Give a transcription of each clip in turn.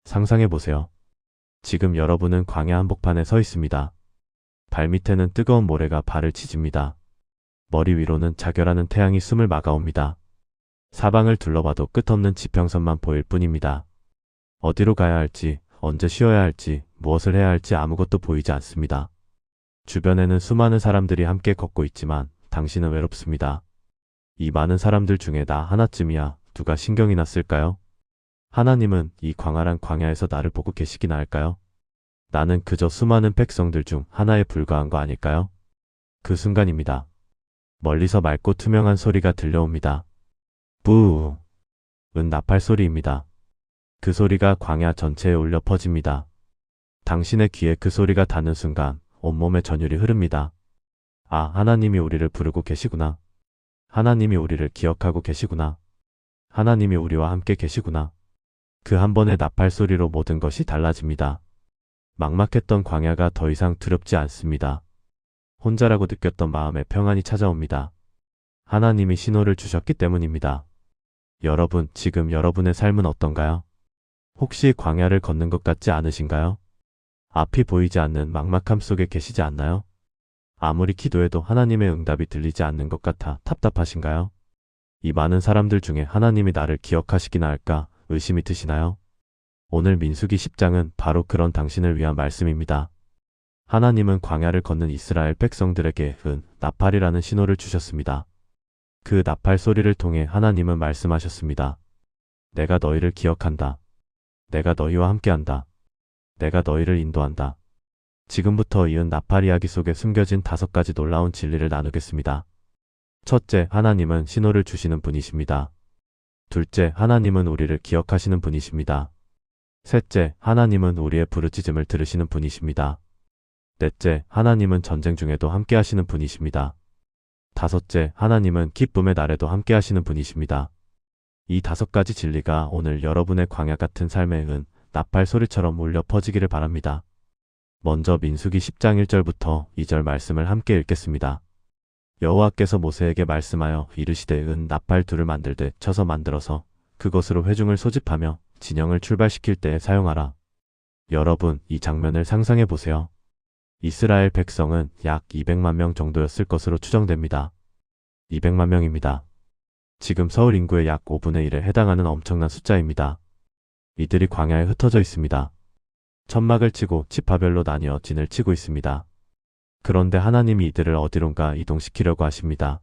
상상해보세요. 지금 여러분은 광야 한복판에 서 있습니다. 발밑에는 뜨거운 모래가 발을 지집니다. 머리 위로는 자결하는 태양이 숨을 막아옵니다. 사방을 둘러봐도 끝없는 지평선만 보일 뿐입니다. 어디로 가야 할지, 언제 쉬어야 할지, 무엇을 해야 할지 아무것도 보이지 않습니다. 주변에는 수많은 사람들이 함께 걷고 있지만 당신은 외롭습니다. 이 많은 사람들 중에 나 하나쯤이야 누가 신경이 났을까요? 하나님은 이 광활한 광야에서 나를 보고 계시기나 할까요? 나는 그저 수많은 백성들 중 하나에 불과한 거 아닐까요? 그 순간입니다. 멀리서 맑고 투명한 소리가 들려옵니다. 뿌우. 은 나팔 소리입니다. 그 소리가 광야 전체에 울려 퍼집니다. 당신의 귀에 그 소리가 닿는 순간 온몸에 전율이 흐릅니다. 아, 하나님이 우리를 부르고 계시구나. 하나님이 우리를 기억하고 계시구나. 하나님이 우리와 함께 계시구나. 그 한 번의 나팔 소리로 모든 것이 달라집니다. 막막했던 광야가 더 이상 두렵지 않습니다. 혼자라고 느꼈던 마음에 평안이 찾아옵니다. 하나님이 신호를 주셨기 때문입니다. 여러분, 지금 여러분의 삶은 어떤가요? 혹시 광야를 걷는 것 같지 않으신가요? 앞이 보이지 않는 막막함 속에 계시지 않나요? 아무리 기도해도 하나님의 응답이 들리지 않는 것 같아 답답하신가요? 이 많은 사람들 중에 하나님이 나를 기억하시기나 할까 의심이 드시나요? 오늘 민수기 10장은 바로 그런 당신을 위한 말씀입니다. 하나님은 광야를 걷는 이스라엘 백성들에게 나팔이라는 신호를 주셨습니다. 그 나팔 소리를 통해 하나님은 말씀하셨습니다. 내가 너희를 기억한다. 내가 너희와 함께한다. 내가 너희를 인도한다. 지금부터 이은 나팔 이야기 속에 숨겨진 5가지 놀라운 진리를 나누겠습니다. 첫째, 하나님은 신호를 주시는 분이십니다. 둘째, 하나님은 우리를 기억하시는 분이십니다. 셋째, 하나님은 우리의 부르짖음을 들으시는 분이십니다. 넷째, 하나님은 전쟁 중에도 함께 하시는 분이십니다. 다섯째, 하나님은 기쁨의 날에도 함께 하시는 분이십니다. 이 5가지 진리가 오늘 여러분의 광야 같은 삶에 나팔 소리처럼 울려 퍼지기를 바랍니다. 먼저 민수기 10장 1절부터 2절 말씀을 함께 읽겠습니다. 여호와께서 모세에게 말씀하여 이르시되 나팔 둘을 만들되 쳐서 만들어서 그것으로 회중을 소집하며 진영을 출발시킬 때에 사용하라. 여러분, 이 장면을 상상해 보세요. 이스라엘 백성은 약 200만 명 정도였을 것으로 추정됩니다. 200만 명입니다. 지금 서울 인구의 약 5분의 1에 해당하는 엄청난 숫자입니다. 이들이 광야에 흩어져 있습니다. 천막을 치고 지파별로 나뉘어 진을 치고 있습니다. 그런데 하나님이 이들을 어디론가 이동시키려고 하십니다.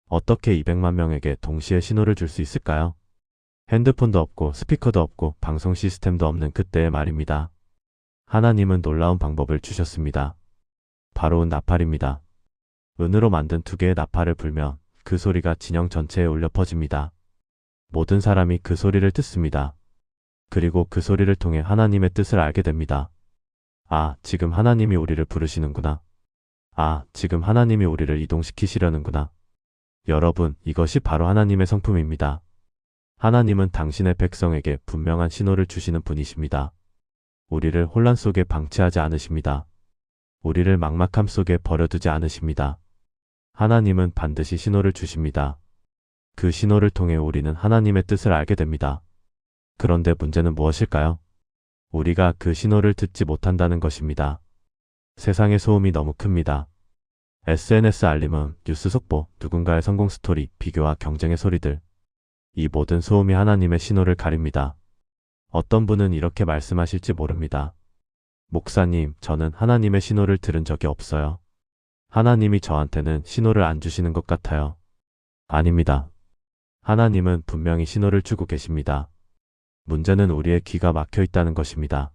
어떻게 200만 명에게 동시에 신호를 줄 수 있을까요? 핸드폰도 없고 스피커도 없고 방송 시스템도 없는 그때의 말입니다. 하나님은 놀라운 방법을 주셨습니다. 바로 나팔입니다. 은으로 만든 2개의 나팔을 불면 그 소리가 진영 전체에 울려 퍼집니다. 모든 사람이 그 소리를 듣습니다. 그리고 그 소리를 통해 하나님의 뜻을 알게 됩니다. 아, 지금 하나님이 우리를 부르시는구나. 아, 지금 하나님이 우리를 이동시키시려는구나. 여러분, 이것이 바로 하나님의 성품입니다. 하나님은 당신의 백성에게 분명한 신호를 주시는 분이십니다. 우리를 혼란 속에 방치하지 않으십니다. 우리를 막막함 속에 버려두지 않으십니다. 하나님은 반드시 신호를 주십니다. 그 신호를 통해 우리는 하나님의 뜻을 알게 됩니다. 그런데 문제는 무엇일까요? 우리가 그 신호를 듣지 못한다는 것입니다. 세상의 소음이 너무 큽니다. SNS 알림음, 뉴스 속보, 누군가의 성공 스토리, 비교와 경쟁의 소리들. 이 모든 소음이 하나님의 신호를 가립니다. 어떤 분은 이렇게 말씀하실지 모릅니다. 목사님, 저는 하나님의 신호를 들은 적이 없어요. 하나님이 저한테는 신호를 안 주시는 것 같아요. 아닙니다. 하나님은 분명히 신호를 주고 계십니다. 문제는 우리의 귀가 막혀 있다는 것입니다.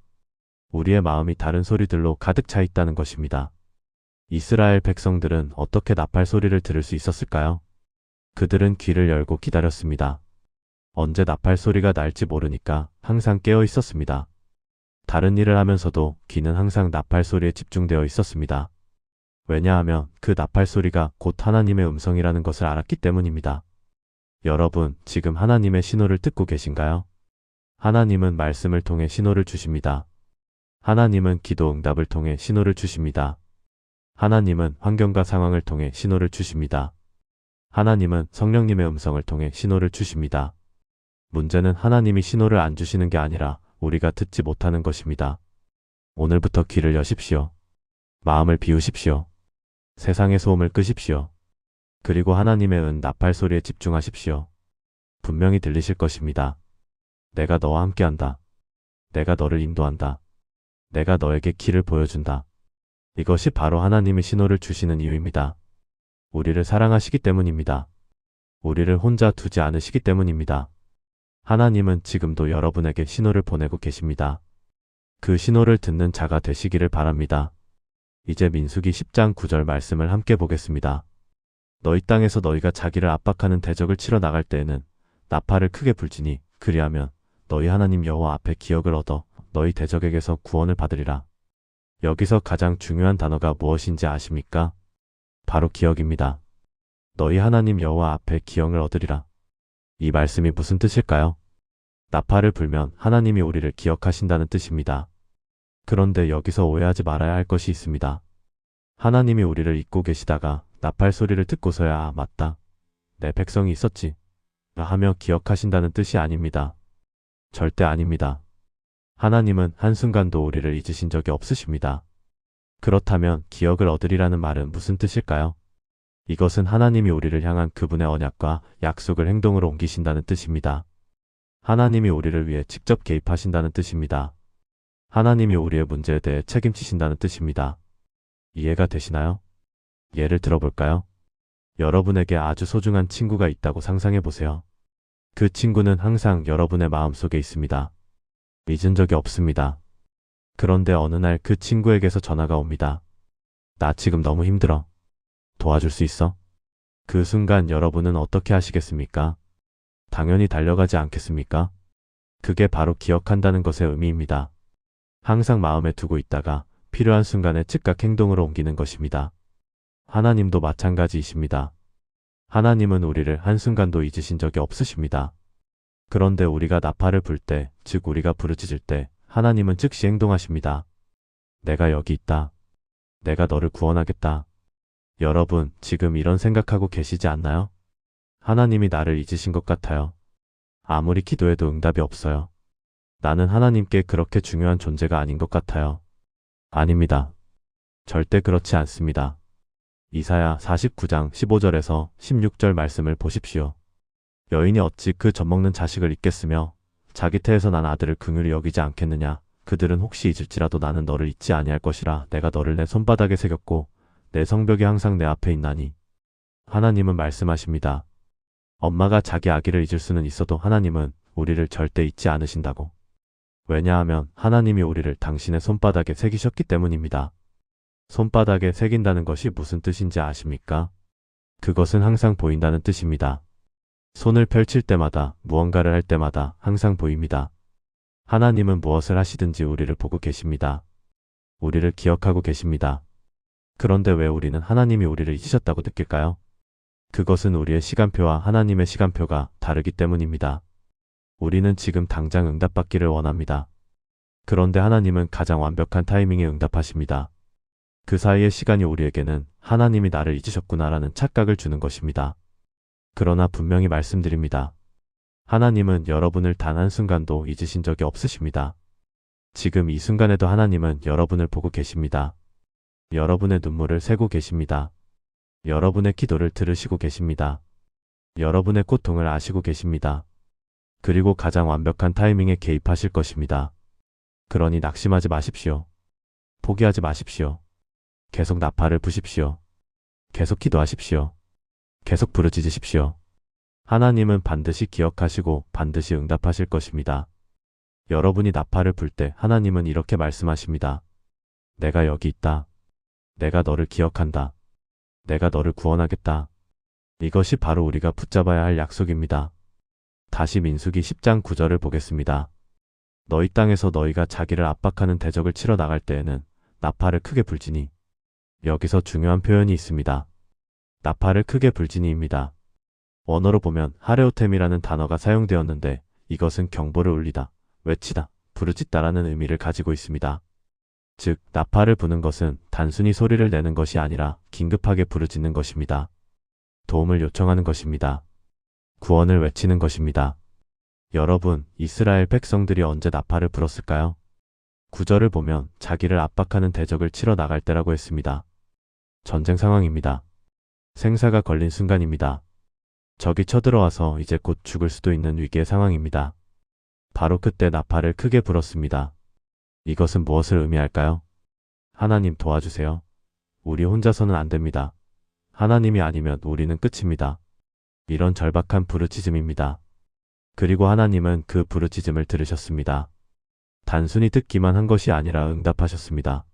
우리의 마음이 다른 소리들로 가득 차 있다는 것입니다. 이스라엘 백성들은 어떻게 나팔 소리를 들을 수 있었을까요? 그들은 귀를 열고 기다렸습니다. 언제 나팔 소리가 날지 모르니까 항상 깨어 있었습니다. 다른 일을 하면서도 귀는 항상 나팔 소리에 집중되어 있었습니다. 왜냐하면 그 나팔 소리가 곧 하나님의 음성이라는 것을 알았기 때문입니다. 여러분, 지금 하나님의 신호를 듣고 계신가요? 하나님은 말씀을 통해 신호를 주십니다. 하나님은 기도 응답을 통해 신호를 주십니다. 하나님은 환경과 상황을 통해 신호를 주십니다. 하나님은 성령님의 음성을 통해 신호를 주십니다. 문제는 하나님이 신호를 안 주시는 게 아니라 우리가 듣지 못하는 것입니다. 오늘부터 귀를 여십시오. 마음을 비우십시오. 세상의 소음을 끄십시오. 그리고 하나님의 나팔 소리에 집중하십시오. 분명히 들리실 것입니다. 내가 너와 함께한다. 내가 너를 인도한다. 내가 너에게 길을 보여준다. 이것이 바로 하나님이 신호를 주시는 이유입니다. 우리를 사랑하시기 때문입니다. 우리를 혼자 두지 않으시기 때문입니다. 하나님은 지금도 여러분에게 신호를 보내고 계십니다. 그 신호를 듣는 자가 되시기를 바랍니다. 이제 민수기 10장 9절 말씀을 함께 보겠습니다. 너희 땅에서 너희가 자기를 압박하는 대적을 치러 나갈 때에는 나팔을 크게 불지니 그리하면 너희 하나님 여호와 앞에 기억을 얻어 너희 대적에게서 구원을 받으리라. 여기서 가장 중요한 단어가 무엇인지 아십니까? 바로 기억입니다. 너희 하나님 여호와 앞에 기억을 얻으리라. 이 말씀이 무슨 뜻일까요? 나팔을 불면 하나님이 우리를 기억하신다는 뜻입니다. 그런데 여기서 오해하지 말아야 할 것이 있습니다. 하나님이 우리를 잊고 계시다가 나팔 소리를 듣고서야 아 맞다. 내 백성이 있었지. 하며 기억하신다는 뜻이 아닙니다. 절대 아닙니다. 하나님은 한순간도 우리를 잊으신 적이 없으십니다. 그렇다면 기억을 얻으리라는 말은 무슨 뜻일까요? 이것은 하나님이 우리를 향한 그분의 언약과 약속을 행동으로 옮기신다는 뜻입니다. 하나님이 우리를 위해 직접 개입하신다는 뜻입니다. 하나님이 우리의 문제에 대해 책임지신다는 뜻입니다. 이해가 되시나요? 예를 들어볼까요? 여러분에게 아주 소중한 친구가 있다고 상상해 보세요. 그 친구는 항상 여러분의 마음속에 있습니다. 잊은 적이 없습니다. 그런데 어느 날 그 친구에게서 전화가 옵니다. 나 지금 너무 힘들어. 도와줄 수 있어? 그 순간 여러분은 어떻게 하시겠습니까? 당연히 달려가지 않겠습니까? 그게 바로 기억한다는 것의 의미입니다. 항상 마음에 두고 있다가 필요한 순간에 즉각 행동으로 옮기는 것입니다. 하나님도 마찬가지이십니다. 하나님은 우리를 한순간도 잊으신 적이 없으십니다. 그런데 우리가 나팔을 불 때, 즉 우리가 부르짖을 때 하나님은 즉시 행동하십니다. 내가 여기 있다. 내가 너를 구원하겠다. 여러분, 지금 이런 생각하고 계시지 않나요? 하나님이 나를 잊으신 것 같아요. 아무리 기도해도 응답이 없어요. 나는 하나님께 그렇게 중요한 존재가 아닌 것 같아요. 아닙니다. 절대 그렇지 않습니다. 이사야 49장 15절에서 16절 말씀을 보십시오. 여인이 어찌 그 젖먹는 자식을 잊겠으며 자기 태에서 난 아들을 긍휼히 여기지 않겠느냐. 그들은 혹시 잊을지라도 나는 너를 잊지 아니할 것이라. 내가 너를 내 손바닥에 새겼고 내 성벽이 항상 내 앞에 있나니. 하나님은 말씀하십니다. 엄마가 자기 아기를 잊을 수는 있어도 하나님은 우리를 절대 잊지 않으신다고. 왜냐하면 하나님이 우리를 당신의 손바닥에 새기셨기 때문입니다. 손바닥에 새긴다는 것이 무슨 뜻인지 아십니까? 그것은 항상 보인다는 뜻입니다. 손을 펼칠 때마다, 무언가를 할 때마다 항상 보입니다. 하나님은 무엇을 하시든지 우리를 보고 계십니다. 우리를 기억하고 계십니다. 그런데 왜 우리는 하나님이 우리를 잊으셨다고 느낄까요? 그것은 우리의 시간표와 하나님의 시간표가 다르기 때문입니다. 우리는 지금 당장 응답받기를 원합니다. 그런데 하나님은 가장 완벽한 타이밍에 응답하십니다. 그 사이의 시간이 우리에게는 하나님이 나를 잊으셨구나라는 착각을 주는 것입니다. 그러나 분명히 말씀드립니다. 하나님은 여러분을 단 한순간도 잊으신 적이 없으십니다. 지금 이 순간에도 하나님은 여러분을 보고 계십니다. 여러분의 눈물을 세고 계십니다. 여러분의 기도를 들으시고 계십니다. 여러분의 고통을 아시고 계십니다. 그리고 가장 완벽한 타이밍에 개입하실 것입니다. 그러니 낙심하지 마십시오. 포기하지 마십시오. 계속 나팔을 부십시오. 계속 기도하십시오. 계속 부르짖으십시오. 하나님은 반드시 기억하시고 반드시 응답하실 것입니다. 여러분이 나팔을 불 때 하나님은 이렇게 말씀하십니다. 내가 여기 있다. 내가 너를 기억한다. 내가 너를 구원하겠다. 이것이 바로 우리가 붙잡아야 할 약속입니다. 다시 민수기 10장 9절을 보겠습니다. 너희 땅에서 너희가 자기를 압박하는 대적을 치러 나갈 때에는 나팔을 크게 불지니. 여기서 중요한 표현이 있습니다. 나팔을 크게 불지니입니다. 원어로 보면 하레오템이라는 단어가 사용되었는데 이것은 경보를 울리다, 외치다, 부르짖다라는 의미를 가지고 있습니다. 즉, 나팔을 부는 것은 단순히 소리를 내는 것이 아니라 긴급하게 부르짖는 것입니다. 도움을 요청하는 것입니다. 구원을 외치는 것입니다. 여러분, 이스라엘 백성들이 언제 나팔을 불었을까요? 구절을 보면 자기를 압박하는 대적을 치러 나갈 때라고 했습니다. 전쟁 상황입니다. 생사가 걸린 순간입니다. 적이 쳐들어와서 이제 곧 죽을 수도 있는 위기의 상황입니다. 바로 그때 나팔을 크게 불었습니다. 이것은 무엇을 의미할까요? 하나님 도와주세요. 우리 혼자서는 안 됩니다. 하나님이 아니면 우리는 끝입니다. 이런 절박한 부르짖음입니다. 그리고 하나님은 그 부르짖음을 들으셨습니다. 단순히 듣기만 한 것이 아니라 응답하셨습니다.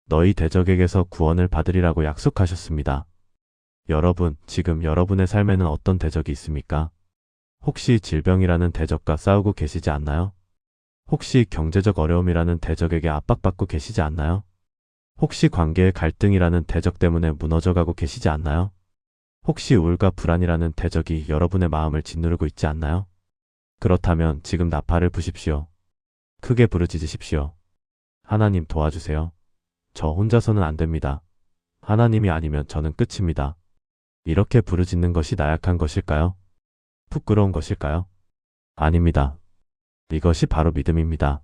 너희 대적에게서 구원을 받으리라고 약속하셨습니다. 여러분, 지금 여러분의 삶에는 어떤 대적이 있습니까? 혹시 질병이라는 대적과 싸우고 계시지 않나요? 혹시 경제적 어려움이라는 대적에게 압박받고 계시지 않나요? 혹시 관계의 갈등이라는 대적 때문에 무너져가고 계시지 않나요? 혹시 우울과 불안이라는 대적이 여러분의 마음을 짓누르고 있지 않나요? 그렇다면 지금 나팔을 부십시오. 크게 부르짖으십시오. 하나님 도와주세요. 저 혼자서는 안 됩니다. 하나님이 아니면 저는 끝입니다. 이렇게 부르짖는 것이 나약한 것일까요? 부끄러운 것일까요? 아닙니다. 이것이 바로 믿음입니다.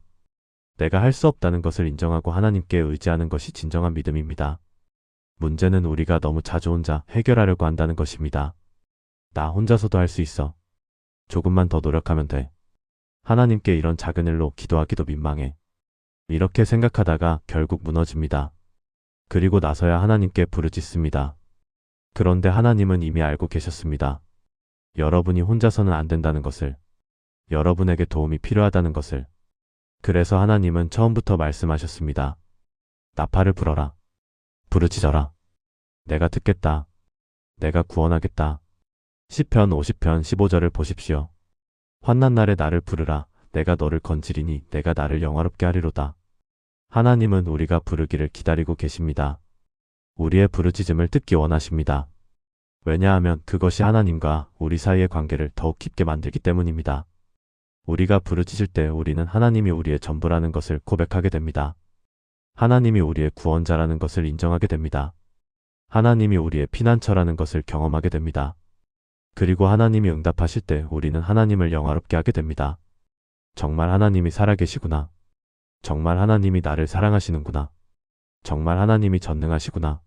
내가 할 수 없다는 것을 인정하고 하나님께 의지하는 것이 진정한 믿음입니다. 문제는 우리가 너무 자주 혼자 해결하려고 한다는 것입니다. 나 혼자서도 할 수 있어. 조금만 더 노력하면 돼. 하나님께 이런 작은 일로 기도하기도 민망해. 이렇게 생각하다가 결국 무너집니다. 그리고 나서야 하나님께 부르짖습니다. 그런데 하나님은 이미 알고 계셨습니다. 여러분이 혼자서는 안 된다는 것을, 여러분에게 도움이 필요하다는 것을. 그래서 하나님은 처음부터 말씀하셨습니다. 나팔을 불어라. 부르짖어라. 내가 듣겠다. 내가 구원하겠다. 시편 50편 15절을 보십시오. 환난 날에 나를 부르라. 내가 너를 건지리니 내가 나를 영화롭게 하리로다. 하나님은 우리가 부르기를 기다리고 계십니다. 우리의 부르짖음을 듣기 원하십니다. 왜냐하면 그것이 하나님과 우리 사이의 관계를 더욱 깊게 만들기 때문입니다. 우리가 부르짖을 때 우리는 하나님이 우리의 전부라는 것을 고백하게 됩니다. 하나님이 우리의 구원자라는 것을 인정하게 됩니다. 하나님이 우리의 피난처라는 것을 경험하게 됩니다. 그리고 하나님이 응답하실 때 우리는 하나님을 영화롭게 하게 됩니다. 정말 하나님이 살아계시구나. 정말 하나님이 나를 사랑하시는구나. 정말 하나님이 전능하시구나.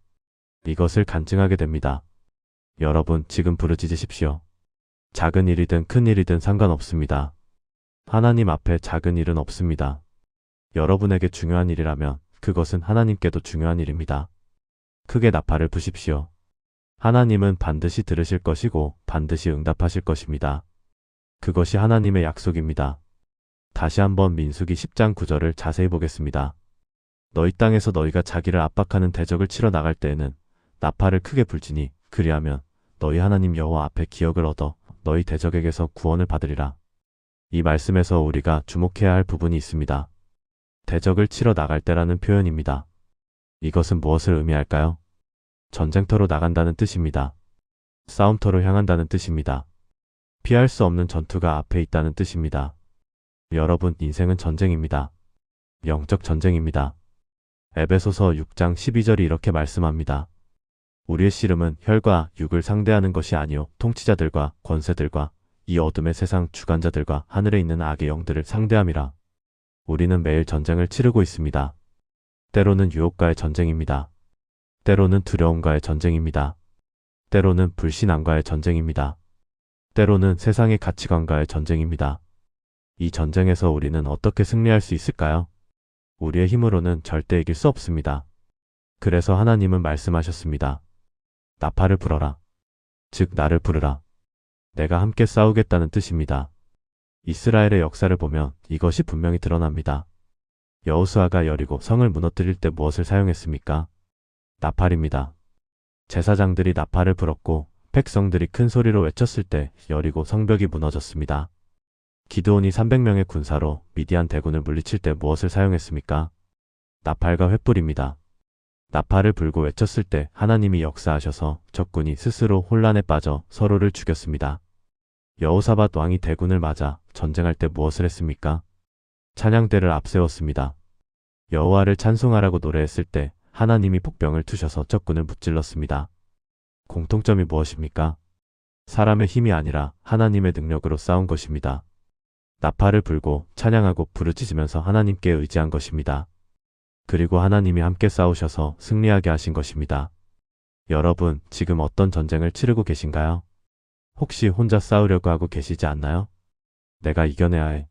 이것을 간증하게 됩니다. 여러분, 지금 부르짖으십시오. 작은 일이든 큰 일이든 상관없습니다. 하나님 앞에 작은 일은 없습니다. 여러분에게 중요한 일이라면 그것은 하나님께도 중요한 일입니다. 크게 나팔을 부십시오. 하나님은 반드시 들으실 것이고 반드시 응답하실 것입니다. 그것이 하나님의 약속입니다. 다시 한번 민수기 10장 9절을 자세히 보겠습니다. 너희 땅에서 너희가 자기를 압박하는 대적을 치러 나갈 때에는 나팔을 크게 불지니 그리하면 너희 하나님 여호와 앞에 기억을 얻어 너희 대적에게서 구원을 받으리라. 이 말씀에서 우리가 주목해야 할 부분이 있습니다. 대적을 치러 나갈 때라는 표현입니다. 이것은 무엇을 의미할까요? 전쟁터로 나간다는 뜻입니다. 싸움터로 향한다는 뜻입니다. 피할 수 없는 전투가 앞에 있다는 뜻입니다. 여러분, 인생은 전쟁입니다. 영적 전쟁입니다. 에베소서 6장 12절이 이렇게 말씀합니다. 우리의 씨름은 혈과 육을 상대하는 것이 아니요 통치자들과 권세들과 이 어둠의 세상 주관자들과 하늘에 있는 악의 영들을 상대함이라. 우리는 매일 전쟁을 치르고 있습니다. 때로는 유혹과의 전쟁입니다. 때로는 두려움과의 전쟁입니다. 때로는 불신앙과의 전쟁입니다. 때로는 세상의 가치관과의 전쟁입니다. 이 전쟁에서 우리는 어떻게 승리할 수 있을까요? 우리의 힘으로는 절대 이길 수 없습니다. 그래서 하나님은 말씀하셨습니다. 나팔을 불어라. 즉 나를 부르라. 내가 함께 싸우겠다는 뜻입니다. 이스라엘의 역사를 보면 이것이 분명히 드러납니다. 여호수아가 여리고 성을 무너뜨릴 때 무엇을 사용했습니까? 나팔입니다. 제사장들이 나팔을 불었고 백성들이 큰 소리로 외쳤을 때 여리고 성벽이 무너졌습니다. 기드온이 300명의 군사로 미디안 대군을 물리칠 때 무엇을 사용했습니까? 나팔과 횃불입니다. 나팔을 불고 외쳤을 때 하나님이 역사하셔서 적군이 스스로 혼란에 빠져 서로를 죽였습니다. 여호사밧 왕이 대군을 맞아 전쟁할 때 무엇을 했습니까? 찬양대를 앞세웠습니다. 여호와를 찬송하라고 노래했을 때 하나님이 복병을 투셔서 적군을 무찔렀습니다. 공통점이 무엇입니까? 사람의 힘이 아니라 하나님의 능력으로 싸운 것입니다. 나팔을 불고 찬양하고 부르짖으면서 하나님께 의지한 것입니다. 그리고 하나님이 함께 싸우셔서 승리하게 하신 것입니다. 여러분, 지금 어떤 전쟁을 치르고 계신가요? 혹시 혼자 싸우려고 하고 계시지 않나요? 내가 이겨내야 해.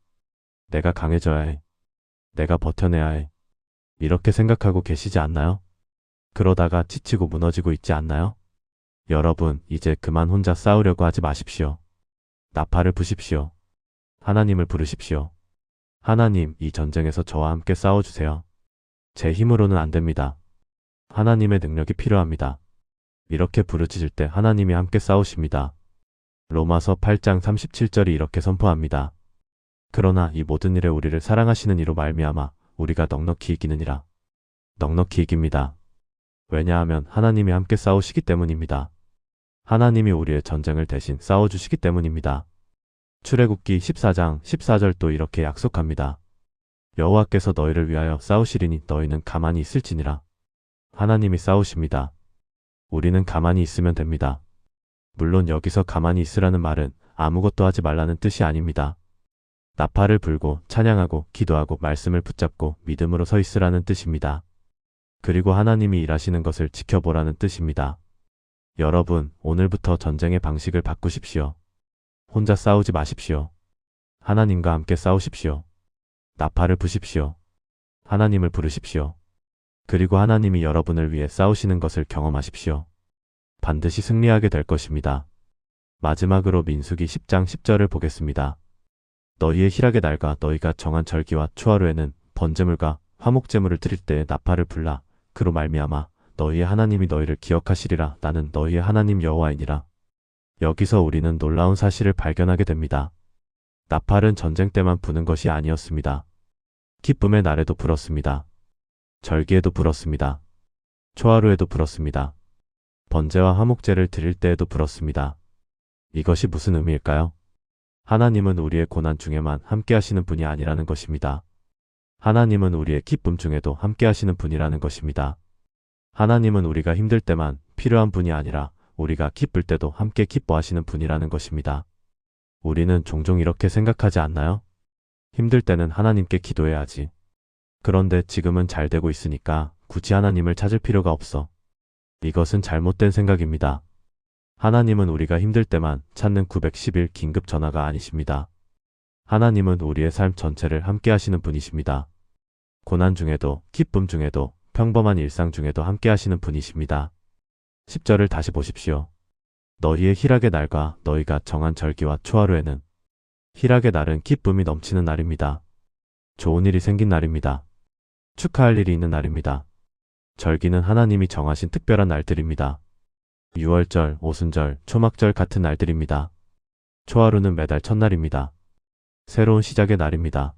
내가 강해져야 해. 내가 버텨내야 해. 이렇게 생각하고 계시지 않나요? 그러다가 지치고 무너지고 있지 않나요? 여러분, 이제 그만 혼자 싸우려고 하지 마십시오. 나팔을 부십시오. 하나님을 부르십시오. 하나님, 이 전쟁에서 저와 함께 싸워주세요. 제 힘으로는 안 됩니다. 하나님의 능력이 필요합니다. 이렇게 부르짖을 때 하나님이 함께 싸우십니다. 로마서 8장 37절이 이렇게 선포합니다. 그러나 이 모든 일에 우리를 사랑하시는 이로 말미암아 우리가 넉넉히 이기느니라. 넉넉히 이깁니다. 왜냐하면 하나님이 함께 싸우시기 때문입니다. 하나님이 우리의 전쟁을 대신 싸워주시기 때문입니다. 출애굽기 14장 14절도 이렇게 약속합니다. 여호와께서 너희를 위하여 싸우시리니 너희는 가만히 있을지니라. 하나님이 싸우십니다. 우리는 가만히 있으면 됩니다. 물론 여기서 가만히 있으라는 말은 아무것도 하지 말라는 뜻이 아닙니다. 나팔을 불고 찬양하고 기도하고 말씀을 붙잡고 믿음으로 서 있으라는 뜻입니다. 그리고 하나님이 일하시는 것을 지켜보라는 뜻입니다. 여러분, 오늘부터 전쟁의 방식을 바꾸십시오. 혼자 싸우지 마십시오. 하나님과 함께 싸우십시오. 나팔을 부십시오. 하나님을 부르십시오. 그리고 하나님이 여러분을 위해 싸우시는 것을 경험하십시오. 반드시 승리하게 될 것입니다. 마지막으로 민수기 10장 10절을 보겠습니다. 너희의 희락의 날과 너희가 정한 절기와 초하루에는 번제물과 화목제물을 드릴 때에 나팔을 불라. 그로 말미암아 너희의 하나님이 너희를 기억하시리라. 나는 너희의 하나님 여호와이니라. 여기서 우리는 놀라운 사실을 발견하게 됩니다. 나팔은 전쟁 때만 부는 것이 아니었습니다. 기쁨의 날에도 불었습니다. 절기에도 불었습니다. 초하루에도 불었습니다. 번제와 화목제를 드릴 때에도 불었습니다. 이것이 무슨 의미일까요? 하나님은 우리의 고난 중에만 함께 하시는 분이 아니라는 것입니다. 하나님은 우리의 기쁨 중에도 함께 하시는 분이라는 것입니다. 하나님은 우리가 힘들 때만 필요한 분이 아니라 우리가 기쁠 때도 함께 기뻐하시는 분이라는 것입니다. 우리는 종종 이렇게 생각하지 않나요? 힘들 때는 하나님께 기도해야지. 그런데 지금은 잘 되고 있으니까 굳이 하나님을 찾을 필요가 없어. 이것은 잘못된 생각입니다. 하나님은 우리가 힘들 때만 찾는 911 긴급 전화가 아니십니다. 하나님은 우리의 삶 전체를 함께 하시는 분이십니다. 고난 중에도 기쁨 중에도 평범한 일상 중에도 함께 하시는 분이십니다. 10절을 다시 보십시오. 너희의 희락의 날과 너희가 정한 절기와 초하루에는 희락의 날은 기쁨이 넘치는 날입니다. 좋은 일이 생긴 날입니다. 축하할 일이 있는 날입니다. 절기는 하나님이 정하신 특별한 날들입니다. 유월절, 오순절, 초막절 같은 날들입니다. 초하루는 매달 첫날입니다. 새로운 시작의 날입니다.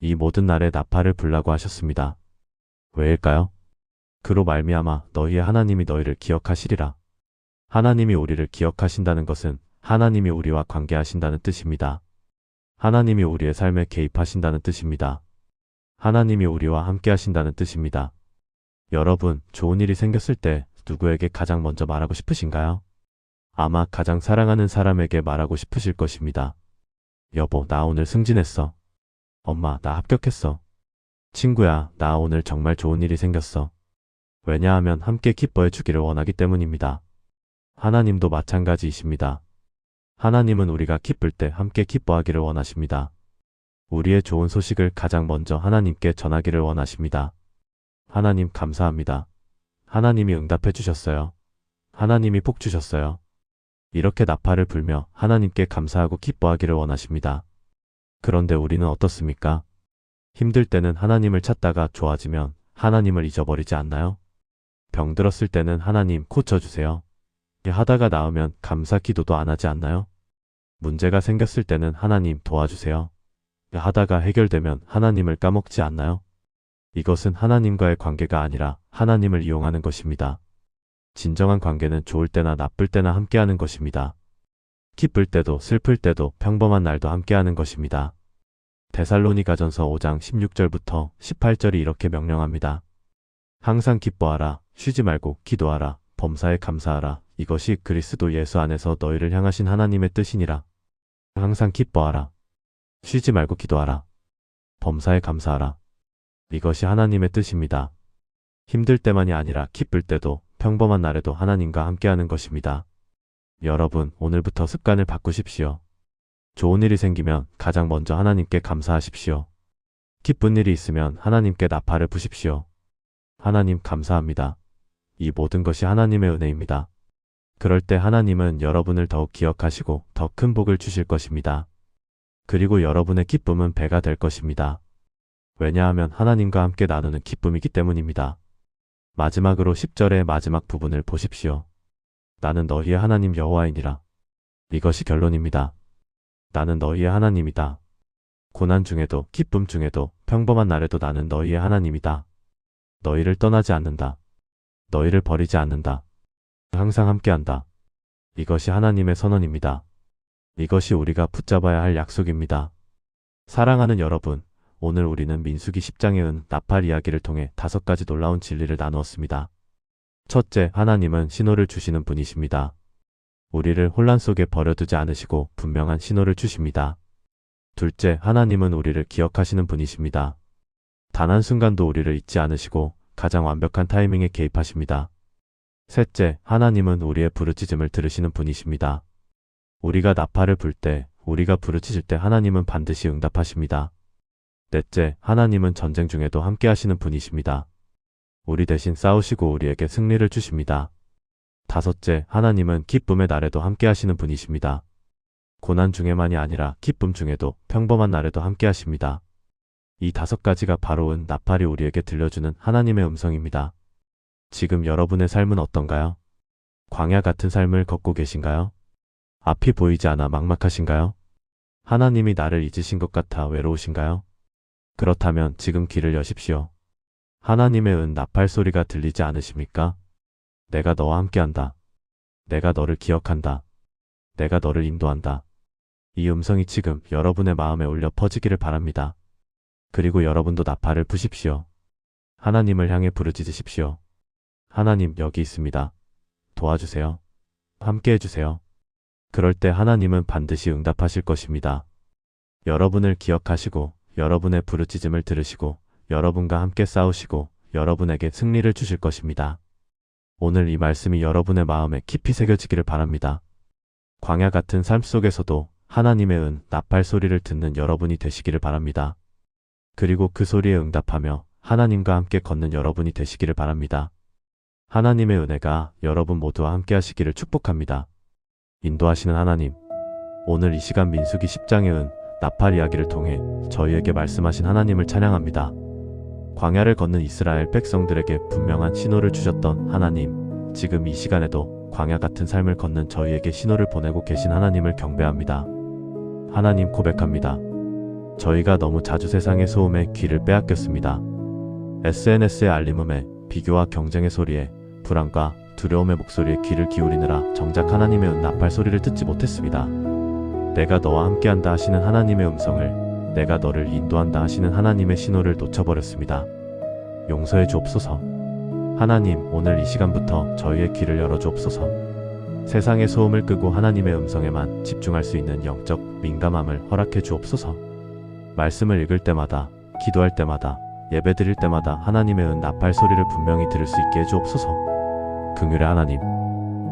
이 모든 날에 나팔을 불라고 하셨습니다. 왜일까요? 그로 말미암아 너희의 하나님이 너희를 기억하시리라. 하나님이 우리를 기억하신다는 것은 하나님이 우리와 관계하신다는 뜻입니다. 하나님이 우리의 삶에 개입하신다는 뜻입니다. 하나님이 우리와 함께 하신다는 뜻입니다. 여러분, 좋은 일이 생겼을 때 누구에게 가장 먼저 말하고 싶으신가요? 아마 가장 사랑하는 사람에게 말하고 싶으실 것입니다. 여보, 나 오늘 승진했어. 엄마, 나 합격했어. 친구야, 나 오늘 정말 좋은 일이 생겼어. 왜냐하면 함께 기뻐해 주기를 원하기 때문입니다. 하나님도 마찬가지이십니다. 하나님은 우리가 기쁠 때 함께 기뻐하기를 원하십니다. 우리의 좋은 소식을 가장 먼저 하나님께 전하기를 원하십니다. 하나님 감사합니다. 하나님이 응답해 주셨어요. 하나님이 복 주셨어요. 이렇게 나팔을 불며 하나님께 감사하고 기뻐하기를 원하십니다. 그런데 우리는 어떻습니까? 힘들 때는 하나님을 찾다가 좋아지면 하나님을 잊어버리지 않나요? 병들었을 때는 하나님 고쳐주세요. 하다가 나으면 감사 기도도 안 하지 않나요? 문제가 생겼을 때는 하나님 도와주세요. 하다가 해결되면 하나님을 까먹지 않나요? 이것은 하나님과의 관계가 아니라 하나님을 이용하는 것입니다. 진정한 관계는 좋을 때나 나쁠 때나 함께하는 것입니다. 기쁠 때도 슬플 때도 평범한 날도 함께하는 것입니다. 데살로니가전서 5장 16절부터 18절이 이렇게 명령합니다. 항상 기뻐하라, 쉬지 말고 기도하라, 범사에 감사하라. 이것이 그리스도 예수 안에서 너희를 향하신 하나님의 뜻이니라. 항상 기뻐하라. 쉬지 말고 기도하라. 범사에 감사하라. 이것이 하나님의 뜻입니다. 힘들 때만이 아니라 기쁠 때도 평범한 날에도 하나님과 함께하는 것입니다. 여러분, 오늘부터 습관을 바꾸십시오. 좋은 일이 생기면 가장 먼저 하나님께 감사하십시오. 기쁜 일이 있으면 하나님께 나팔을 부십시오. 하나님 감사합니다. 이 모든 것이 하나님의 은혜입니다. 그럴 때 하나님은 여러분을 더욱 기억하시고 더 큰 복을 주실 것입니다. 그리고 여러분의 기쁨은 배가 될 것입니다. 왜냐하면 하나님과 함께 나누는 기쁨이기 때문입니다. 마지막으로 10절의 마지막 부분을 보십시오. 나는 너희의 하나님 여호와이니라. 이것이 결론입니다. 나는 너희의 하나님이다. 고난 중에도 기쁨 중에도 평범한 날에도 나는 너희의 하나님이다. 너희를 떠나지 않는다. 너희를 버리지 않는다. 항상 함께한다. 이것이 하나님의 선언입니다. 이것이 우리가 붙잡아야 할 약속입니다. 사랑하는 여러분, 오늘 우리는 민수기 10장의 은 나팔 이야기를 통해 5가지 놀라운 진리를 나누었습니다. 첫째, 하나님은 신호를 주시는 분이십니다. 우리를 혼란 속에 버려두지 않으시고 분명한 신호를 주십니다. 둘째, 하나님은 우리를 기억하시는 분이십니다. 단 한순간도 우리를 잊지 않으시고 가장 완벽한 타이밍에 개입하십니다. 셋째, 하나님은 우리의 부르짖음을 들으시는 분이십니다. 우리가 나팔을 불 때, 우리가 부르짖을 때 하나님은 반드시 응답하십니다. 넷째, 하나님은 전쟁 중에도 함께 하시는 분이십니다. 우리 대신 싸우시고 우리에게 승리를 주십니다. 다섯째, 하나님은 기쁨의 날에도 함께 하시는 분이십니다. 고난 중에만이 아니라 기쁨 중에도 평범한 날에도 함께 하십니다. 이 5가지가 바로 은 나팔이 우리에게 들려주는 하나님의 음성입니다. 지금 여러분의 삶은 어떤가요? 광야 같은 삶을 걷고 계신가요? 앞이 보이지 않아 막막하신가요? 하나님이 나를 잊으신 것 같아 외로우신가요? 그렇다면 지금 귀를 여십시오. 하나님의 은 나팔 소리가 들리지 않으십니까? 내가 너와 함께한다. 내가 너를 기억한다. 내가 너를 인도한다. 이 음성이 지금 여러분의 마음에 울려 퍼지기를 바랍니다. 그리고 여러분도 나팔을 부십시오. 하나님을 향해 부르짖으십시오. 하나님, 여기 있습니다. 도와주세요. 함께 해주세요. 그럴 때 하나님은 반드시 응답하실 것입니다. 여러분을 기억하시고 여러분의 부르짖음을 들으시고 여러분과 함께 싸우시고 여러분에게 승리를 주실 것입니다. 오늘 이 말씀이 여러분의 마음에 깊이 새겨지기를 바랍니다. 광야 같은 삶 속에서도 하나님의 은 나팔 소리를 듣는 여러분이 되시기를 바랍니다. 그리고 그 소리에 응답하며 하나님과 함께 걷는 여러분이 되시기를 바랍니다. 하나님의 은혜가 여러분 모두와 함께 하시기를 축복합니다. 인도하시는 하나님, 오늘 이 시간 민수기 10장의 은 나팔 이야기를 통해 저희에게 말씀하신 하나님을 찬양합니다. 광야를 걷는 이스라엘 백성들에게 분명한 신호를 주셨던 하나님, 지금 이 시간에도 광야 같은 삶을 걷는 저희에게 신호를 보내고 계신 하나님을 경배합니다. 하나님, 고백합니다. 저희가 너무 자주 세상의 소음에 귀를 빼앗겼습니다. SNS의 알림음에, 비교와 경쟁의 소리에, 불안과 두려움의 목소리에 귀를 기울이느라 정작 하나님의 은 나팔 소리를 듣지 못했습니다. 내가 너와 함께한다 하시는 하나님의 음성을, 내가 너를 인도한다 하시는 하나님의 신호를 놓쳐버렸습니다. 용서해 주옵소서. 하나님, 오늘 이 시간부터 저희의 귀를 열어주옵소서. 세상의 소음을 끄고 하나님의 음성에만 집중할 수 있는 영적 민감함을 허락해 주옵소서. 말씀을 읽을 때마다, 기도할 때마다, 예배드릴 때마다 하나님의 은 나팔 소리를 분명히 들을 수 있게 해주옵소서. 긍휼의 하나님,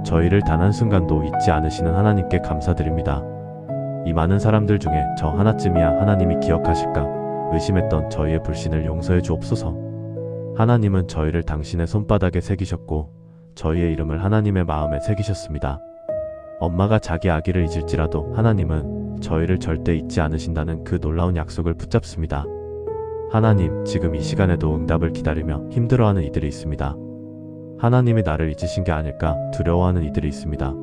저희를 단 한순간도 잊지 않으시는 하나님께 감사드립니다. 이 많은 사람들 중에 저 하나쯤이야 하나님이 기억하실까 의심했던 저희의 불신을 용서해 주옵소서. 하나님은 저희를 당신의 손바닥에 새기셨고 저희의 이름을 하나님의 마음에 새기셨습니다. 엄마가 자기 아기를 잊을지라도 하나님은 저희를 절대 잊지 않으신다는 그 놀라운 약속을 붙잡습니다. 하나님, 지금 이 시간에도 응답을 기다리며 힘들어하는 이들이 있습니다. 하나님이 나를 잊으신 게 아닐까 두려워하는 이들이 있습니다.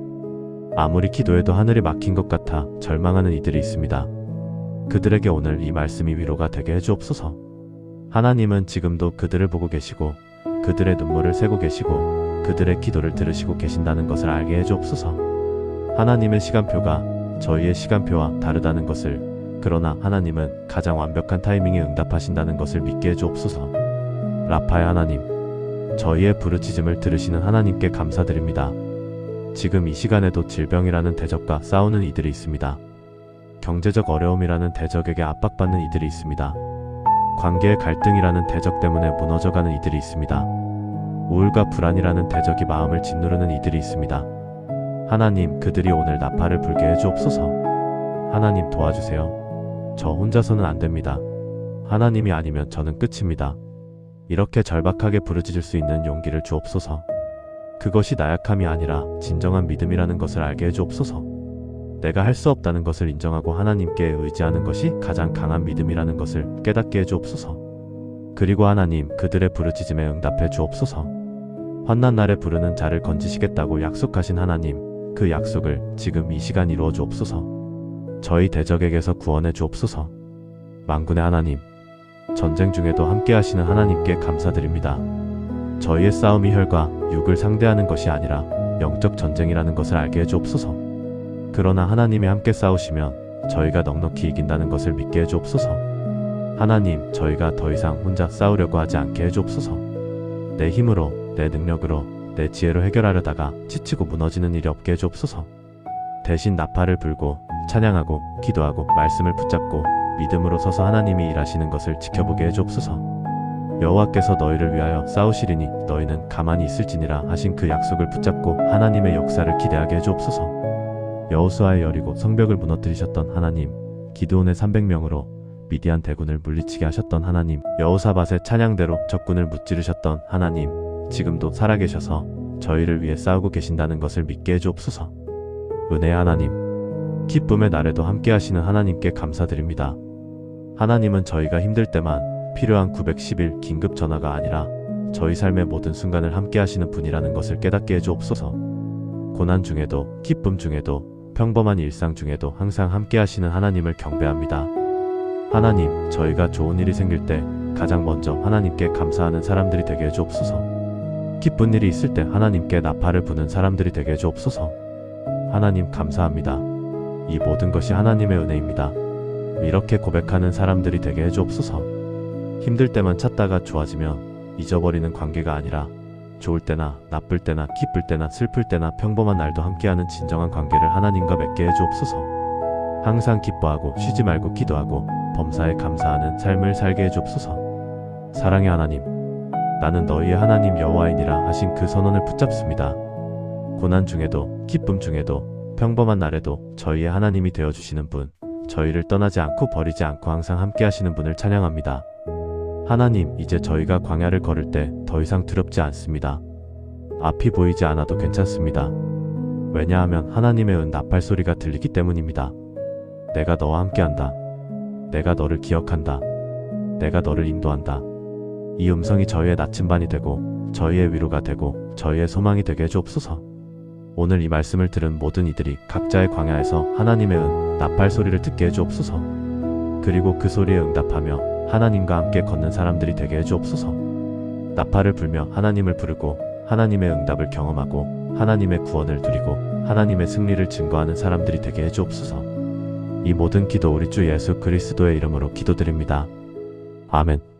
아무리 기도해도 하늘이 막힌 것 같아 절망하는 이들이 있습니다. 그들에게 오늘 이 말씀이 위로가 되게 해주옵소서. 하나님은 지금도 그들을 보고 계시고 그들의 눈물을 세고 계시고 그들의 기도를 들으시고 계신다는 것을 알게 해주옵소서. 하나님의 시간표가 저희의 시간표와 다르다는 것을, 그러나 하나님은 가장 완벽한 타이밍에 응답하신다는 것을 믿게 해주옵소서. 라파의 하나님, 저희의 부르짖음을 들으시는 하나님께 감사드립니다. 지금 이 시간에도 질병이라는 대적과 싸우는 이들이 있습니다. 경제적 어려움이라는 대적에게 압박받는 이들이 있습니다. 관계의 갈등이라는 대적 때문에 무너져가는 이들이 있습니다. 우울과 불안이라는 대적이 마음을 짓누르는 이들이 있습니다. 하나님, 그들이 오늘 나팔을 불게 해주옵소서. 하나님, 도와주세요. 저 혼자서는 안 됩니다. 하나님이 아니면 저는 끝입니다. 이렇게 절박하게 부르짖을 수 있는 용기를 주옵소서. 그것이 나약함이 아니라 진정한 믿음이라는 것을 알게 해주옵소서. 내가 할 수 없다는 것을 인정하고 하나님께 의지하는 것이 가장 강한 믿음이라는 것을 깨닫게 해주옵소서. 그리고 하나님, 그들의 부르짖음에 응답해 주옵소서. 환난 날에 부르는 자를 건지시겠다고 약속하신 하나님, 그 약속을 지금 이 시간 이루어 주옵소서. 저희 대적에게서 구원해 주옵소서. 만군의 하나님, 전쟁 중에도 함께 하시는 하나님께 감사드립니다. 저희의 싸움이 혈과 육을 상대하는 것이 아니라 영적 전쟁이라는 것을 알게 해주옵소서. 그러나 하나님이 함께 싸우시면 저희가 넉넉히 이긴다는 것을 믿게 해주옵소서. 하나님, 저희가 더 이상 혼자 싸우려고 하지 않게 해주옵소서. 내 힘으로, 내 능력으로, 내 지혜로 해결하려다가 지치고 무너지는 일이 없게 해주옵소서. 대신 나팔을 불고 찬양하고 기도하고 말씀을 붙잡고 믿음으로 서서 하나님이 일하시는 것을 지켜보게 해주옵소서. 여호와께서 너희를 위하여 싸우시리니 너희는 가만히 있을지니라 하신 그 약속을 붙잡고 하나님의 역사를 기대하게 해주옵소서. 여호수아의 여리고 성벽을 무너뜨리셨던 하나님, 기드온의 300명으로 미디안 대군을 물리치게 하셨던 하나님, 여호사밧의 찬양대로 적군을 무찌르셨던 하나님, 지금도 살아계셔서 저희를 위해 싸우고 계신다는 것을 믿게 해주옵소서. 은혜의 하나님, 기쁨의 날에도 함께 하시는 하나님께 감사드립니다. 하나님은 저희가 힘들 때만 필요한 911 긴급 전화가 아니라 저희 삶의 모든 순간을 함께 하시는 분이라는 것을 깨닫게 해주옵소서. 고난 중에도, 기쁨 중에도, 평범한 일상 중에도 항상 함께 하시는 하나님을 경배합니다. 하나님, 저희가 좋은 일이 생길 때 가장 먼저 하나님께 감사하는 사람들이 되게 해주옵소서. 기쁜 일이 있을 때 하나님께 나팔을 부는 사람들이 되게 해주옵소서. 하나님, 감사합니다. 이 모든 것이 하나님의 은혜입니다. 이렇게 고백하는 사람들이 되게 해주옵소서. 힘들 때만 찾다가 좋아지면 잊어버리는 관계가 아니라 좋을 때나 나쁠 때나 기쁠 때나 슬플 때나 평범한 날도 함께하는 진정한 관계를 하나님과 맺게 해주옵소서. 항상 기뻐하고 쉬지 말고 기도하고 범사에 감사하는 삶을 살게 해주옵소서. 사랑의 하나님, 나는 너희의 하나님 여호와이니라 하신 그 선언을 붙잡습니다. 고난 중에도 기쁨 중에도 평범한 날에도 저희의 하나님이 되어주시는 분, 저희를 떠나지 않고 버리지 않고 항상 함께 하시는 분을 찬양합니다. 하나님, 이제 저희가 광야를 걸을 때 더 이상 두렵지 않습니다. 앞이 보이지 않아도 괜찮습니다. 왜냐하면 하나님의 은 나팔 소리가 들리기 때문입니다. 내가 너와 함께한다. 내가 너를 기억한다. 내가 너를 인도한다. 이 음성이 저희의 나침반이 되고 저희의 위로가 되고 저희의 소망이 되게 해주옵소서. 오늘 이 말씀을 들은 모든 이들이 각자의 광야에서 하나님의 은 나팔 소리를 듣게 해주옵소서. 그리고 그 소리에 응답하며 하나님과 함께 걷는 사람들이 되게 해주옵소서. 나팔을 불며 하나님을 부르고 하나님의 응답을 경험하고 하나님의 구원을 누리고 하나님의 승리를 증거하는 사람들이 되게 해주옵소서. 이 모든 기도 우리 주 예수 그리스도의 이름으로 기도드립니다. 아멘.